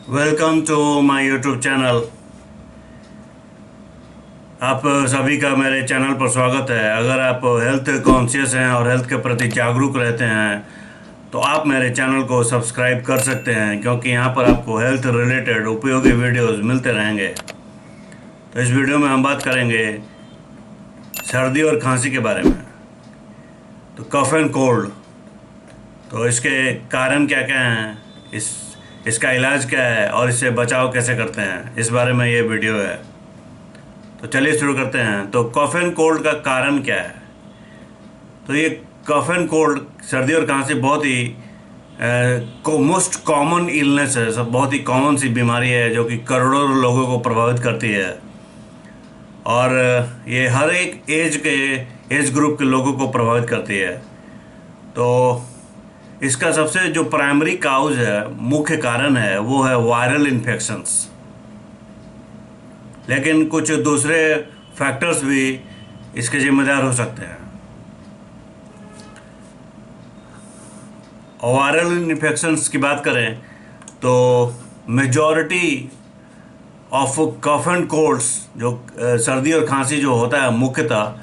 Welcome to my YouTube channel. आप सभी का मेरे चैनल पर स्वागत है। अगर आप हेल्थ कॉन्शियस हैं और हेल्थ के प्रति जागरूक रहते हैं तो आप मेरे चैनल को सब्सक्राइब कर सकते हैं, क्योंकि यहाँ पर आपको हेल्थ रिलेटेड उपयोगी वीडियोस मिलते रहेंगे। तो इस वीडियो में हम बात करेंगे सर्दी और खांसी के बारे में। तो कफ एंड कोल्ड, तो इसके कारण क्या क्या हैं, इसका इलाज क्या है और इससे बचाव कैसे करते हैं, इस बारे में ये वीडियो है। तो चलिए शुरू करते हैं। तो कफ एंड कोल्ड का कारण क्या है? तो ये कफ एंड कोल्ड, सर्दी और खांसी, बहुत ही मोस्ट कॉमन इलनेस है। सब बहुत ही कॉमन सी बीमारी है जो कि करोड़ों लोगों को प्रभावित करती है, और ये हर एक एज ग्रुप के लोगों को प्रभावित करती है। तो इसका सबसे जो प्राइमरी काउज है, मुख्य कारण है, वो है वायरल इन्फेक्शंस। लेकिन कुछ दूसरे फैक्टर्स भी इसके जिम्मेदार हो सकते हैं। और वायरल इन्फेक्शंस की बात करें तो majority of cough and colds, जो सर्दी और खांसी जो होता है मुख्यतः,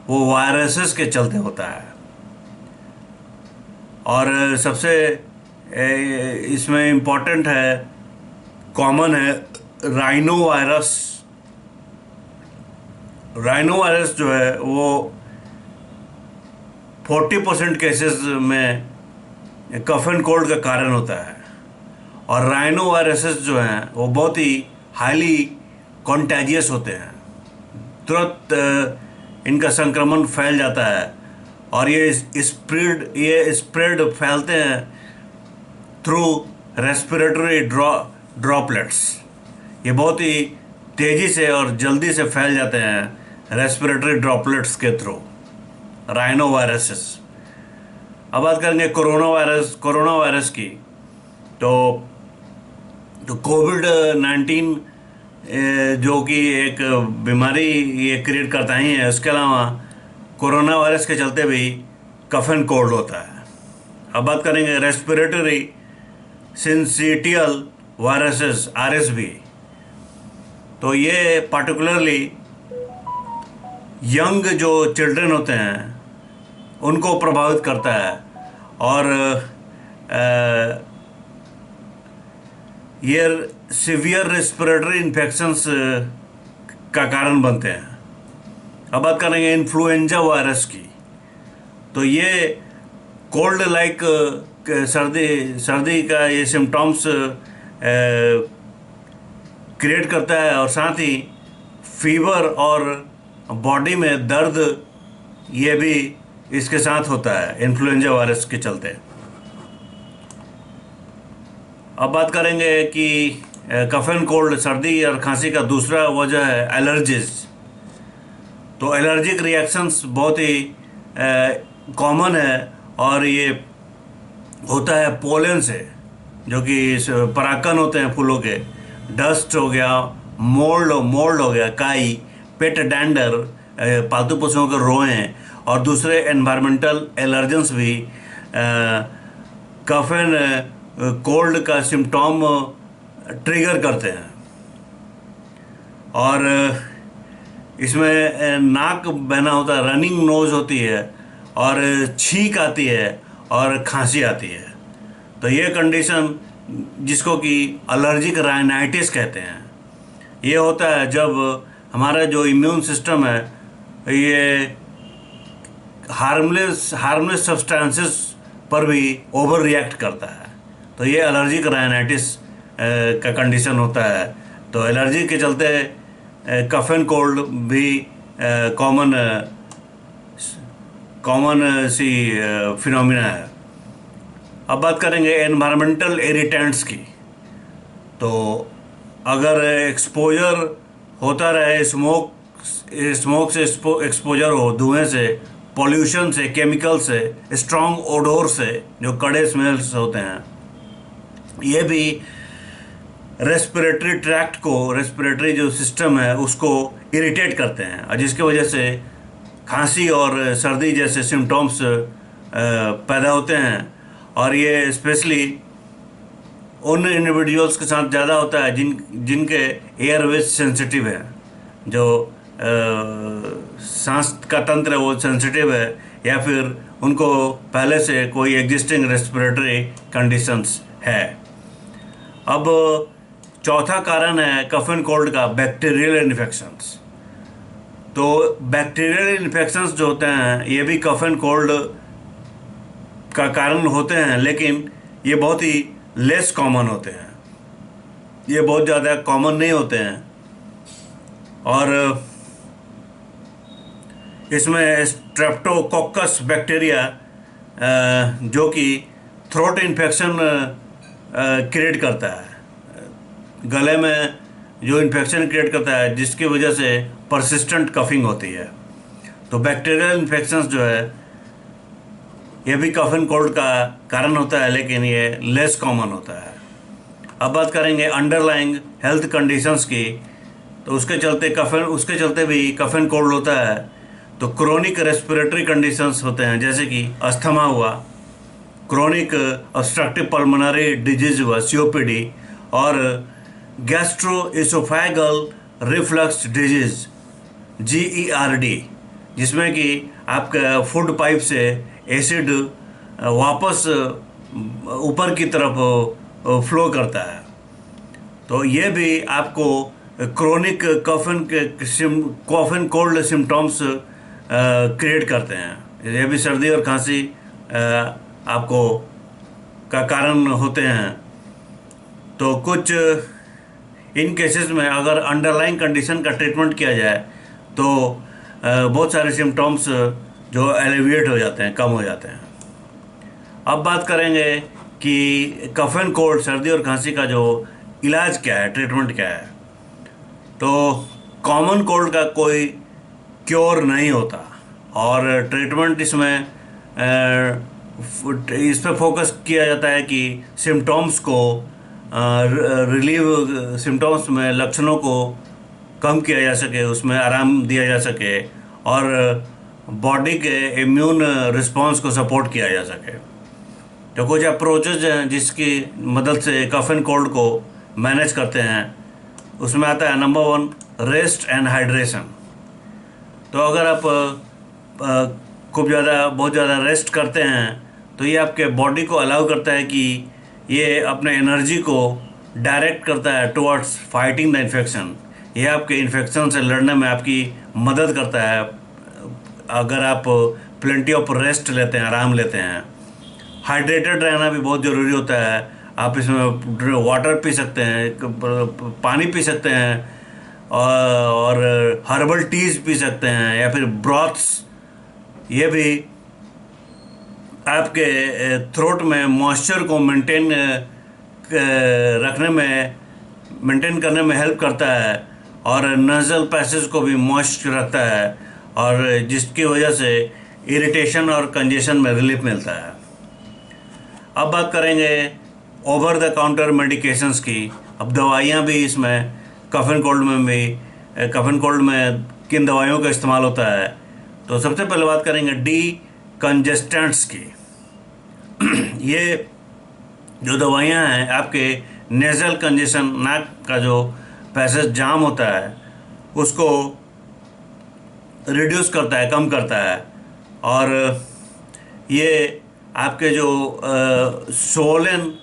वो वायरसेस के चलते होता है। और सबसे इसमें इम्पोर्टेंट है, कॉमन है, राइनो वायरस। राइनो वायरस जो है वो 40% केसेस में कफ एंड कोल्ड का कारण होता है। और राइनो वायरसेस जो हैं वो बहुत ही हाईली कॉन्टेजियस होते हैं। तुरंत इनका संक्रमण फैल जाता है और ये स्प्रेड फैलते हैं थ्रू रेस्पिरेटरी ड्रॉपलेट्स। ये बहुत ही तेज़ी से और जल्दी से फैल जाते हैं रेस्पिरेटरी ड्रॉपलेट्स के थ्रू, राइनो वायरसेस। अब बात करेंगे कोरोना वायरस की। तो कोविड-19 जो कि एक बीमारी ये क्रिएट करता ही है, उसके अलावा कोरोना वायरस के चलते भी कफ एंड कोल्ड होता है। अब बात करेंगे रेस्पिरेटरी सिंसिटियल वायरसेस, RSV। तो ये पार्टिकुलरली यंग जो चिल्ड्रन होते हैं उनको प्रभावित करता है, और ये सीवियर रेस्पिरेटरी इन्फेक्शंस का कारण बनते हैं। अब बात करेंगे इन्फ्लुएंजा वायरस की। तो ये कोल्ड लाइक सर्दी का ये सिम्टम्स क्रिएट करता है, और साथ ही फीवर और बॉडी में दर्द, ये भी इसके साथ होता है इन्फ्लुएंजा वायरस के चलते। अब बात करेंगे कि कफ एंड कोल्ड, सर्दी और खांसी का दूसरा वजह है एलर्जीज। तो एलर्जिक रिएक्शंस बहुत ही कॉमन है, और ये होता है पोलन से, जो कि परागकण होते हैं फूलों के। डस्ट हो गया, मोल्ड हो गया, काई, पेट डैंडर, पालतू पशुओं के रोएं, और दूसरे एनवायरमेंटल एलर्जेंस भी कफ एंड कोल्ड का सिम्टॉम ट्रिगर करते हैं। और इसमें नाक बहना होता है, रनिंग नोज होती है, और छींक आती है, और खांसी आती है। तो ये कंडीशन, जिसको कि एलर्जिक राइनाइटिस कहते हैं, ये होता है जब हमारा जो इम्यून सिस्टम है ये हार्मलेस सब्सटेंसेस पर भी ओवर रिएक्ट करता है। तो ये एलर्जिक राइनाइटिस का कंडीशन होता है। तो एलर्जी के चलते कफ एंड कोल्ड भी कॉमन सी फिनोमिना है। अब बात करेंगे एनवायरमेंटल इरिटेंट्स की। तो अगर एक्सपोजर होता रहे, स्मोक से एक्सपोजर हो, धुएं से, पॉल्यूशन से, केमिकल से, स्ट्रॉन्ग ओडोर से, जो कड़े स्मेल्स होते हैं, ये भी रेस्पिरेटरी ट्रैक्ट को, रेस्पिरेटरी जो सिस्टम है उसको इरिटेट करते हैं, और जिसकी वजह से खांसी और सर्दी जैसे सिम्टम्स पैदा होते हैं, और ये स्पेशली उन इंडिविजुअल्स के साथ ज़्यादा होता है जिनके एयरवेज सेंसिटिव है, जो सांस का तंत्र है वो सेंसिटिव है, या फिर उनको पहले से कोई एग्जिस्टिंग रेस्पिरेटरी कंडीशंस है। अब चौथा कारण है कफ एंड कोल्ड का बैक्टीरियल इन्फेक्शंस। तो बैक्टीरियल इन्फेक्शंस जो होते हैं ये भी कफ एंड कोल्ड का कारण होते हैं, लेकिन ये बहुत ही लेस कॉमन होते हैं, ये बहुत ज़्यादा कॉमन नहीं होते हैं। और इसमें स्ट्रेप्टोकोकस बैक्टीरिया जो कि थ्रोट इन्फेक्शन क्रिएट करता है, गले में जो इन्फेक्शन क्रिएट करता है, जिसकी वजह से परसिस्टेंट कफिंग होती है। तो बैक्टीरियल इन्फेक्शंस जो है ये भी कफ एंड कोल्ड का कारण होता है, लेकिन ये लेस कॉमन होता है। अब बात करेंगे अंडरलाइंग हेल्थ कंडीशंस की। तो उसके चलते भी कफ एंड कोल्ड होता है। तो क्रोनिक रेस्पिरेटरी कंडीशंस होते हैं, जैसे कि अस्थमा हुआ, क्रोनिक ऑब्स्ट्रक्टिव पल्मोनरी डिजीज हुआ COPD, और गैस्ट्रोइसोफेगल रिफ्लक्स डिजीज GERD, जिसमें कि आपका फूड पाइप से एसिड वापस ऊपर की तरफ फ्लो करता है। तो ये भी आपको chronic cough and cold symptoms create करते हैं। ये भी सर्दी और खांसी आपको का कारण होते हैं। तो कुछ इन केसेस में अगर अंडरलाइंग कंडीशन का ट्रीटमेंट किया जाए तो बहुत सारे सिम्टम्स जो एलिविएट हो जाते हैं, कम हो जाते हैं। अब बात करेंगे कि कफ एंड कोल्ड, सर्दी और खांसी का जो इलाज क्या है, ट्रीटमेंट क्या है। तो कॉमन कोल्ड का कोई क्योर नहीं होता, और ट्रीटमेंट इसमें इस पर फोकस किया जाता है कि सिम्टम्स को सिम्टम्स में लक्षणों को कम किया जा सके, उसमें आराम दिया जा सके, और बॉडी के इम्यून रिस्पांस को सपोर्ट किया जा सके। तो कुछ अप्रोचेज हैं जिसकी मदद से कफ एंड कोल्ड को मैनेज करते हैं। उसमें आता है नंबर 1, रेस्ट एंड हाइड्रेशन। तो अगर आप बहुत ज़्यादा रेस्ट करते हैं तो ये आपके बॉडी को अलाउ करता है कि ये अपने एनर्जी को डायरेक्ट करता है टुवर्ड्स फाइटिंग द इन्फेक्शन। ये आपके इन्फेक्शन से लड़ने में आपकी मदद करता है अगर आप प्लेंटी ऑफ रेस्ट लेते हैं, आराम लेते हैं। हाइड्रेटेड रहना भी बहुत ज़रूरी होता है। आप इसमें वाटर पी सकते हैं, पानी पी सकते हैं, और हर्बल टीज़ पी सकते हैं, या फिर ब्रॉथ्स। ये भी आपके थ्रोट में मॉइस्चर को मेंटेन करने में हेल्प करता है, और नज़ल पैसेज को भी मॉइस्ट रखता है, और जिसकी वजह से इरिटेशन और कंजेशन में रिलीफ मिलता है। अब बात करेंगे ओवर द काउंटर मेडिकेशंस की। अब दवाइयाँ भी इसमें कफ एंड कोल्ड में किन दवाइयों का इस्तेमाल होता है। तो सबसे पहले बात करेंगे डिकंजेस्टेंट्स की। ये जो दवाइयाँ हैं आपके नेज़ल कंजेशन, नाक का जो पैसेज जाम होता है उसको रिड्यूस करता है, कम करता है। और ये आपके जो सोलन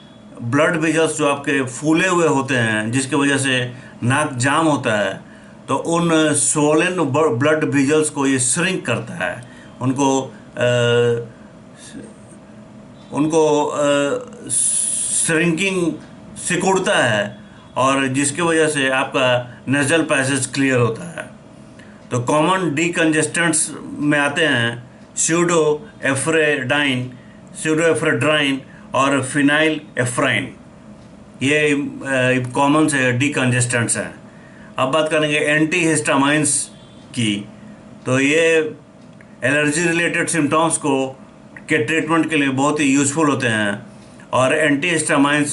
ब्लड वेजल्स जो आपके फूले हुए होते हैं, जिसकी वजह से नाक जाम होता है, तो उन सोलन ब्लड वेजल्स को ये श्रिंक करता है, उनको श्रिंकिंग सिकुड़ता है, और जिसकी वजह से आपका नेज़ल पैसेज क्लियर होता है। तो कॉमन डिकंजेस्टेंट्स में आते हैं स्यूडोएफ्रेड्राइन और फिनाइल एफ्राइन। ये कॉमन से डिकंजेस्टेंट्स हैं। अब बात करेंगे एंटीहिस्टामाइंस की। तो ये एलर्जी रिलेटेड सिम्टम्स के ट्रीटमेंट के लिए बहुत ही यूज़फुल होते हैं। और एंटीहिस्टामाइंस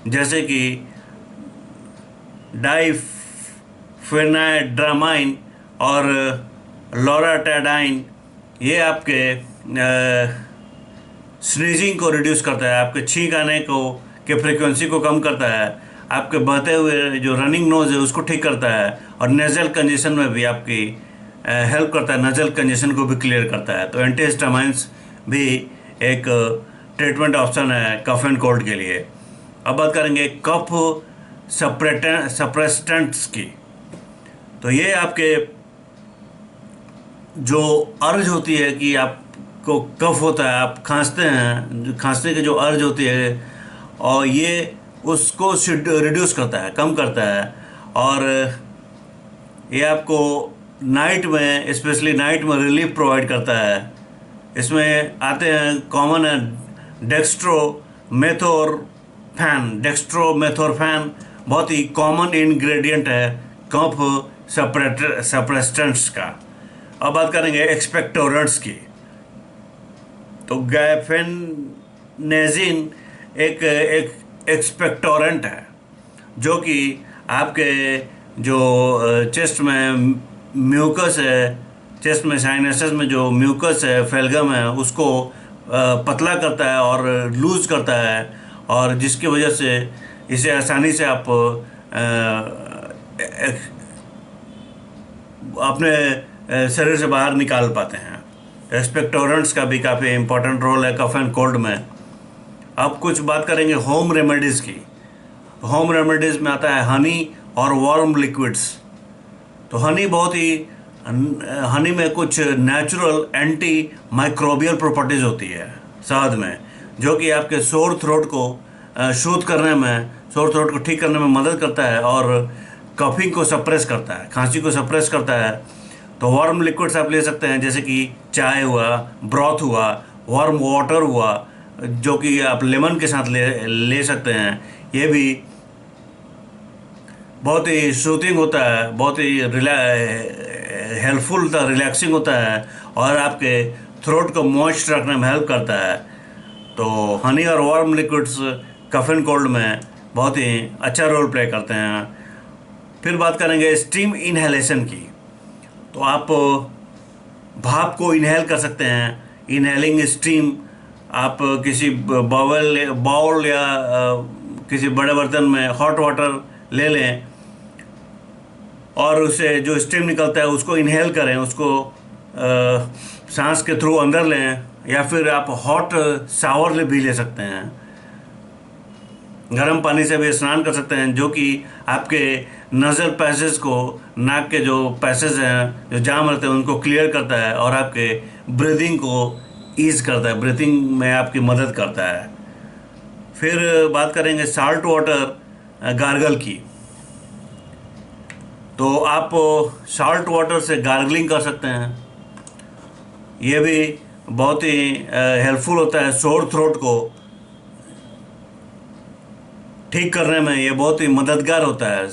जैसे कि डाइफेनाइड्रामाइन और लोराटाडाइन, ये आपके स्नीजिंग को रिड्यूस करता है, आपके छींक आने को के फ्रीक्वेंसी को कम करता है, आपके बहते हुए जो रनिंग नोज है उसको ठीक करता है, और नेजल कंजेशन में भी आपकी हेल्प करता है, नजल कंजेशन को भी क्लियर करता है। तो एंटीहिस्टामाइंस भी एक ट्रीटमेंट ऑप्शन है कफ एंड कोल्ड के लिए। अब बात करेंगे कफ सप्रेस्टेंट्स की। तो ये आपके जो अर्ज होती है कि आपको कफ होता है, आप खांसते हैं, खांसने की जो अर्ज होती है, और ये उसको रिड्यूस करता है, कम करता है। और ये आपको नाइट में, स्पेशली नाइट में रिलीफ प्रोवाइड करता है। इसमें आते हैं कॉमन है डेक्स्ट्रोमेथोर्फैन बहुत ही कॉमन इंग्रेडिएंट है कफ सप्रेस्टेंट्स का। अब बात करेंगे एक्सपेक्टोरेंट्स की। तो गाइफेनेजिन एक एक्सपेक्टोरेंट है जो कि आपके जो चेस्ट में म्यूकस है, चेस्ट में साइनसेस में जो म्यूकस है, फेल्गम है, उसको पतला करता है और लूज करता है, और जिसकी वजह से इसे आसानी से आप अपने शरीर से बाहर निकाल पाते हैं। एक्सपेक्टोरेंट्स का भी काफ़ी इम्पोर्टेंट रोल है कफ एंड कोल्ड में। अब कुछ बात करेंगे होम रेमेडीज़ की। होम रेमेडीज़ में आता है हनी और वार्म लिक्विड्स। तो हनी हनी में कुछ नेचुरल एंटी माइक्रोबियल प्रॉपर्टीज़ होती है शहद में, जो कि आपके सोर थ्रोट को शुद्ध करने में, सोर थ्रोट को ठीक करने में मदद करता है, और कफिंग को सप्रेस करता है, खांसी को सप्रेस करता है। तो वार्म लिक्विड्स आप ले सकते हैं, जैसे कि चाय हुआ, ब्रॉथ हुआ, वार्म वाटर हुआ, जो कि आप लेमन के साथ ले सकते हैं। ये भी बहुत ही सूथिंग होता है, बहुत ही हेल्पफुल होता है, रिलैक्सिंग होता है, और आपके थ्रोट को मॉइस्ट रखने में हेल्प करता है। तो हनी और warm liquids cough and cold में बहुत ही अच्छा रोल प्ले करते हैं। फिर बात करेंगे स्टीम इनहेलेशन की। तो आप भाप को इनहेल कर सकते हैं, इनहेलिंग स्टीम। आप किसी बाउल या किसी बड़े बर्तन में हॉट वाटर ले लें, और उससे जो स्टीम निकलता है उसको इनहेल करें, उसको सांस के थ्रू अंदर लें, या फिर आप हॉट शावर भी ले सकते हैं। गर्म पानी से भी स्नान कर सकते हैं, जो कि आपके नज़ल पैसेज को, नाक के जो पैसेज हैं जो जाम रहते हैं उनको क्लियर करता है, और आपके ब्रीदिंग को ईज करता है, ब्रीथिंग में आपकी मदद करता है। फिर बात करेंगे साल्ट वाटर गार्गल की। तो आप साल्ट वाटर से गार्गलिंग कर सकते हैं। ये भी बहुत ही हेल्पफुल होता है, सोर थ्रोट को ठीक करने में ये बहुत ही मददगार होता है।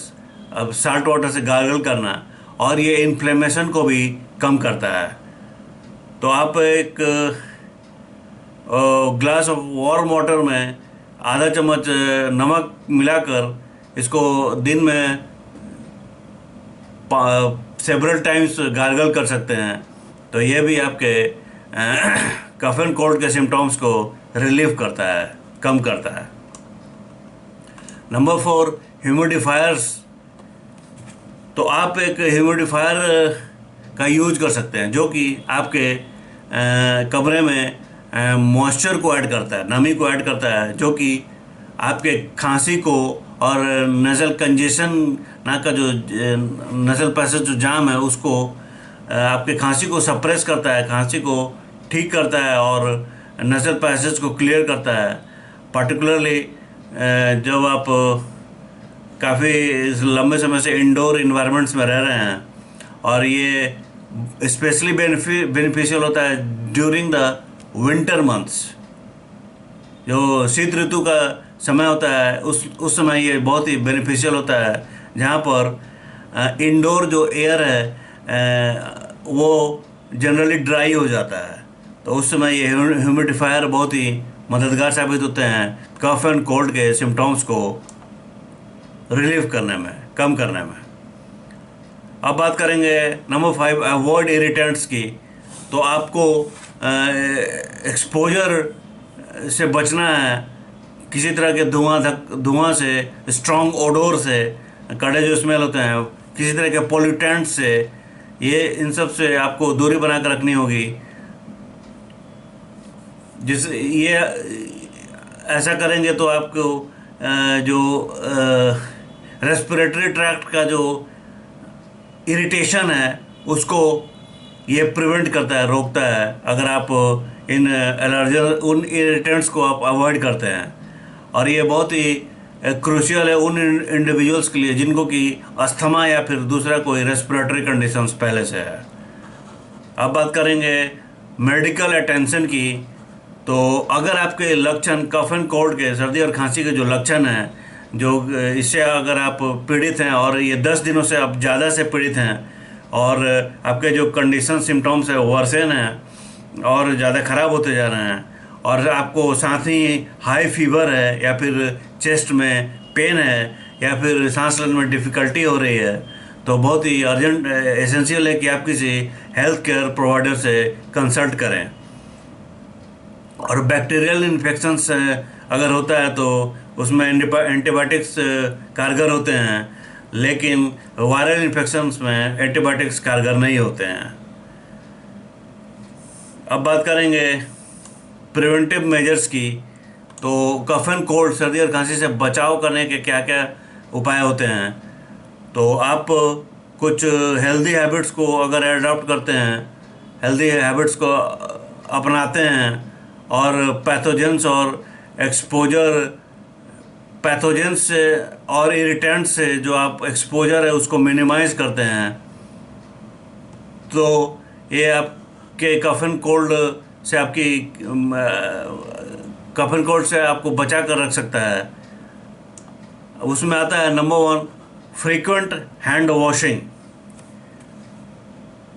अब साल्ट वाटर से गार्गल करना, और ये इन्फ्लेमेशन को भी कम करता है। तो आप एक ग्लास ऑफ वार्म वाटर में आधा चम्मच नमक मिलाकर इसको दिन में सेवरल टाइम्स गार्गल कर सकते हैं। तो ये भी आपके कफ एंड कोल्ड के सिम्टम्स को रिलीव करता है, कम करता है। Number 4, humidifiers. तो आप एक ह्यूमिडिफायर का यूज कर सकते हैं, जो कि आपके कमरे में मॉइस्चर को ऐड करता है, नमी को ऐड करता है, जो कि आपके खांसी को और नज़ल कंजेशन, नाक का जो नज़ल पैसेज जो जाम है उसको, आपके खांसी को सप्रेस करता है, खांसी को ठीक करता है, और नज़ल पैसेज को क्लियर करता है। पर्टिकुलरली जब आप काफ़ी लंबे समय से इंडोर इन्वायरमेंट्स में रह रहे हैं, और ये स्पेशली बेनिफिशियल होता है ड्यूरिंग द विंटर मंथ्स। जो शीत ऋतु का समय होता है उस समय ये बहुत ही बेनिफिशियल होता है, जहाँ पर इंडोर जो एयर है वो जनरली ड्राई हो जाता है। तो उस समय ये ह्यूमिडिफायर बहुत ही मददगार साबित होते हैं कफ एंड कोल्ड के सिम्टम्स को रिलीव करने में, कम करने में। अब बात करेंगे नंबर 5, अवॉइड इरिटेंट्स की। तो आपको एक्सपोजर से बचना है, किसी तरह के धुआं से, स्ट्रॉन्ग ओडोर से, कड़े जो स्मेल होते हैं, किसी तरह के पोल्यूटेंट से, ये इन सब से आपको दूरी बना कर रखनी होगी। जिस ये ऐसा करेंगे तो आपको जो रेस्पिरेटरी ट्रैक्ट का जो इरिटेशन है उसको ये प्रिवेंट करता है, रोकता है, अगर आप इन एलर्जन उन इरिटेंट्स को आप अवॉइड करते हैं। और ये बहुत ही क्रूशियल है उन इंडिविजुअल्स के लिए जिनको कि अस्थमा या फिर दूसरा कोई रेस्पिरेटरी कंडीशंस पहले से है। अब बात करेंगे मेडिकल अटेंशन की। तो अगर आपके लक्षण कफ एंड कोल्ड के, सर्दी और खांसी के जो लक्षण हैं, जो इससे अगर आप पीड़ित हैं और ये 10 दिनों से आप ज़्यादा से पीड़ित हैं और आपके जो कंडीशन सिम्टम्स है वर्सन हैं और ज़्यादा ख़राब होते जा रहे हैं, और आपको साथ ही हाई फीवर है या फिर चेस्ट में पेन है या फिर सांस लेने में डिफ़िकल्टी हो रही है, तो बहुत ही अर्जेंट एसेंशियल है कि आप किसी हेल्थ केयर प्रोवाइडर से कंसल्ट करें। और बैक्टीरियल इन्फेक्शंस अगर होता है तो उसमें एंटीबायोटिक्स कारगर होते हैं, लेकिन वायरल इन्फेक्शंस में एंटीबायोटिक्स कारगर नहीं होते हैं। अब बात करेंगे प्रिवेंटिव मेजर्स की। तो कफ एंड कोल्ड, सर्दी और खांसी से बचाव करने के क्या क्या उपाय होते हैं। तो आप कुछ हेल्दी हैबिट्स को अगर एडॉप्ट करते हैं, हेल्दी हैबिट्स को अपनाते हैं और पैथोजेंस और एक्सपोजर, पैथोजेंस से और इरिटेंट्स से जो आप एक्सपोजर है उसको मिनिमाइज़ करते हैं, तो ये आपके कफ एंड कोल्ड से कफ एंड कोल्ड से आपको बचा कर रख सकता है। उसमें आता है नंबर 1 फ्रीक्वेंट हैंड वॉशिंग।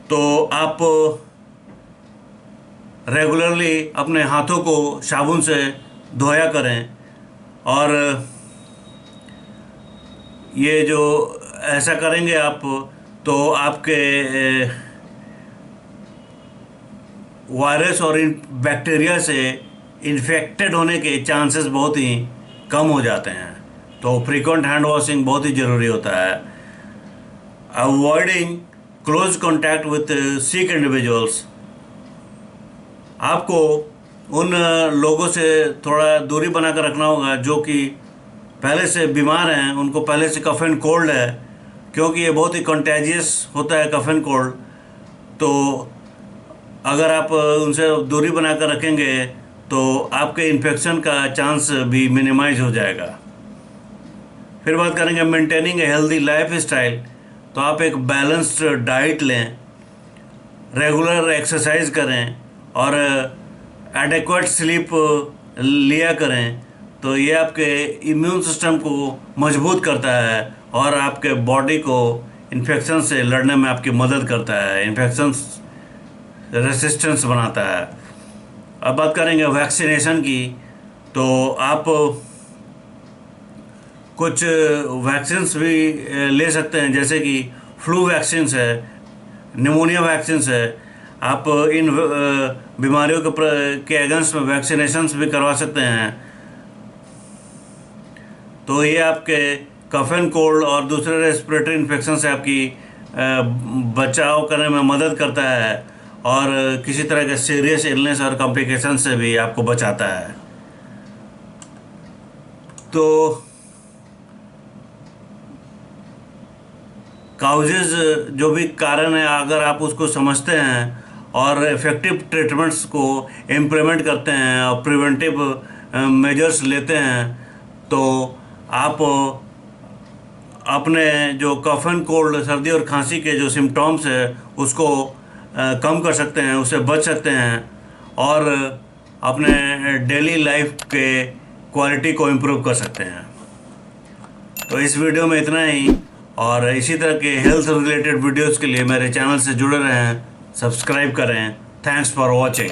तो आप रेगुलरली अपने हाथों को साबुन से धोया करें, और ये जो ऐसा करेंगे आप तो आपके वायरस और बैक्टीरिया से इन्फेक्टेड होने के चांसेस बहुत ही कम हो जाते हैं। तो फ्रीक्वेंट हैंड वॉशिंग बहुत ही ज़रूरी होता है। Avoiding close contact with sick individuals, आपको उन लोगों से थोड़ा दूरी बना कर रखना होगा जो कि पहले से बीमार हैं, उनको पहले से कफ एंड कोल्ड है, क्योंकि ये बहुत ही कंटेजियस होता है कफ एंड कोल्ड। तो अगर आप उनसे दूरी बना कर रखेंगे तो आपके इन्फेक्शन का चांस भी मिनिमाइज हो जाएगा। फिर बात करेंगे maintaining a healthy life style. तो आप एक बैलेंस्ड डाइट लें, रेगुलर एक्सरसाइज करें और एडेक्वेट स्लीप लिया करें। तो ये आपके इम्यून सिस्टम को मजबूत करता है और आपके बॉडी को इन्फेक्शन से लड़ने में आपकी मदद करता है, इन्फेक्शन रेसिस्टेंस बनाता है। अब बात करेंगे वैक्सीनेशन की। तो आप कुछ वैक्सीन्स भी ले सकते हैं, जैसे कि फ्लू वैक्सीन्स है, निमोनिया वैक्सीन्स है। आप इन बीमारियों के अगेंस्ट में वैक्सीनेशंस भी करवा सकते हैं। तो ये आपके कफ एंड कोल्ड और दूसरे रेस्पिरेटरी इन्फेक्शन से आपकी बचाव करने में मदद करता है और किसी तरह के सीरियस इलनेस और कॉम्प्लिकेशन से भी आपको बचाता है। तो काउजेज जो भी कारण है, अगर आप उसको समझते हैं और इफ़ेक्टिव ट्रीटमेंट्स को इम्प्लीमेंट करते हैं और प्रिवेंटिव मेजर्स लेते हैं, तो आप अपने जो कफ एंड कोल्ड, सर्दी और खांसी के जो सिम्टम्स है उसको कम कर सकते हैं, उससे बच सकते हैं और अपने डेली लाइफ के क्वालिटी को इम्प्रूव कर सकते हैं। तो इस वीडियो में इतना ही, और इसी तरह के हेल्थ रिलेटेड वीडियोस के लिए मेरे चैनल से जुड़े रहें, सब्सक्राइब करें। Thanks for watching.